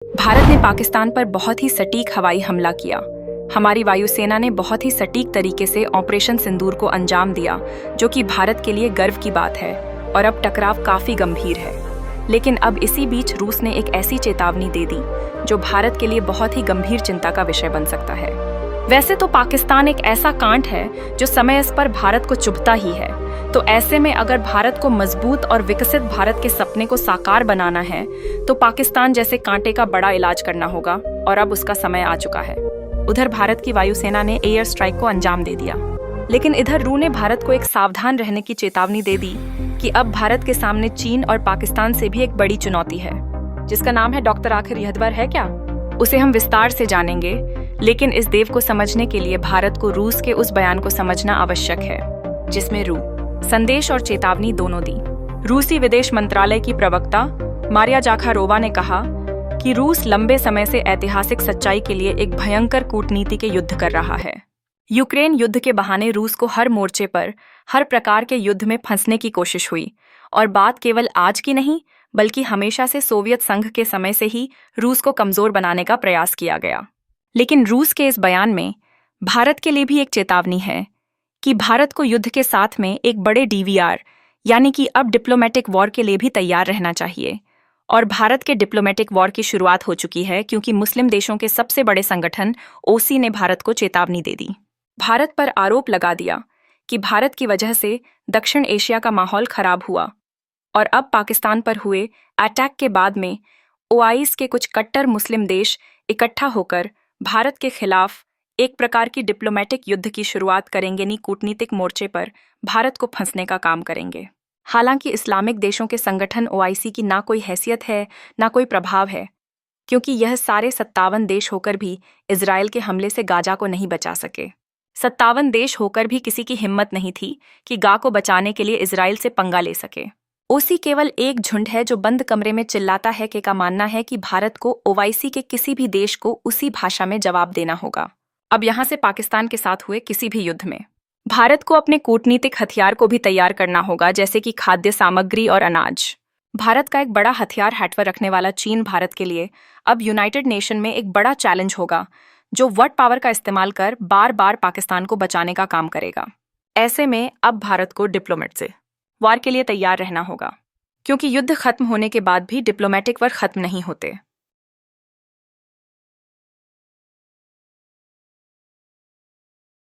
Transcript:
भारत ने पाकिस्तान पर बहुत ही सटीक हवाई हमला किया। हमारी वायुसेना ने बहुत ही सटीक तरीके से ऑपरेशन सिंदूर को अंजाम दिया, जो कि भारत के लिए गर्व की बात है। और अब टकराव काफी गंभीर है। लेकिन अब इसी बीच रूस ने एक ऐसी चेतावनी दे दी जो भारत के लिए बहुत ही गंभीर चिंता का विषय बन सकता है। वैसे तो पाकिस्तान एक ऐसा कांट है जो समय पर भारत को चुभता ही है, तो ऐसे में अगर भारत को मजबूत और विकसित भारत के सपने को साकार बनाना है तो पाकिस्तान जैसे कांटे का बड़ा इलाज करना होगा, और अब उसका समय आ चुका है। उधर भारत की वायुसेना ने एयर स्ट्राइक को अंजाम दे दिया, लेकिन इधर रू ने भारत को एक सावधान रहने की चेतावनी दे दी कि अब भारत के सामने चीन और पाकिस्तान से भी एक बड़ी चुनौती है, जिसका नाम है डॉक्टर आखिर यहदवर है क्या? उसे हम विस्तार से जानेंगे, लेकिन इस देव को समझने के लिए भारत को रूस के उस बयान को समझना आवश्यक है जिसमें रू संदेश और चेतावनी दोनों दी। रूसी विदेश मंत्रालय की प्रवक्ता मारिया जाखारोवा ने कहा कि रूस लंबे समय से ऐतिहासिक सच्चाई के लिए एक भयंकर कूटनीति के युद्ध कर रहा है। यूक्रेन युद्ध के बहाने रूस को हर मोर्चे पर हर प्रकार के युद्ध में फंसने की कोशिश हुई, और बात केवल आज की नहीं बल्कि हमेशा से सोवियत संघ के समय से ही रूस को कमजोर बनाने का प्रयास किया गया। लेकिन रूस के इस बयान में भारत के लिए भी एक चेतावनी है कि भारत को युद्ध के साथ में एक बड़े डीवीआर यानी कि अब डिप्लोमेटिक वॉर के लिए भी तैयार रहना चाहिए। और भारत के डिप्लोमेटिक वॉर की शुरुआत हो चुकी है, क्योंकि मुस्लिम देशों के सबसे बड़े संगठन ओसी ने भारत को चेतावनी दे दी। भारत पर आरोप लगा दिया कि भारत की वजह से दक्षिण एशिया का माहौल खराब हुआ, और अब पाकिस्तान पर हुए अटैक के बाद में ओआईसी के कुछ कट्टर मुस्लिम देश इकट्ठा होकर भारत के खिलाफ एक प्रकार की डिप्लोमेटिक युद्ध की शुरुआत करेंगे, नी कूटनीतिक मोर्चे पर भारत को फंसने का काम करेंगे। हालांकि इस्लामिक देशों के संगठन ओआईसी की ना कोई हैसियत है ना कोई प्रभाव है, क्योंकि यह सारे 57 देश होकर भी इजराइल के हमले से गाजा को नहीं बचा सके। 57 देश होकर भी किसी की हिम्मत नहीं थी कि गा को बचाने के लिए इजराइल से पंगा ले सके। ओसी केवल एक झुंड है जो बंद कमरे में चिल्लाता है कि का मानना है कि भारत को ओआईसी के किसी भी देश को उसी भाषा में जवाब देना होगा। अब यहां से पाकिस्तान के साथ हुए किसी भी युद्ध में भारत को अपने कूटनीतिक हथियार को भी तैयार करना होगा, जैसे कि खाद्य सामग्री और अनाज। भारत का एक बड़ा हथियार हैटवर रखने वाला चीन भारत के लिए अब यूनाइटेड नेशन में एक बड़ा चैलेंज होगा, जो वर्ड पावर का इस्तेमाल कर बार बार पाकिस्तान को बचाने का काम करेगा। ऐसे में अब भारत को डिप्लोमेट से वार के लिए तैयार रहना होगा, क्योंकि युद्ध खत्म होने के बाद भी डिप्लोमेटिक वार खत्म नहीं होते।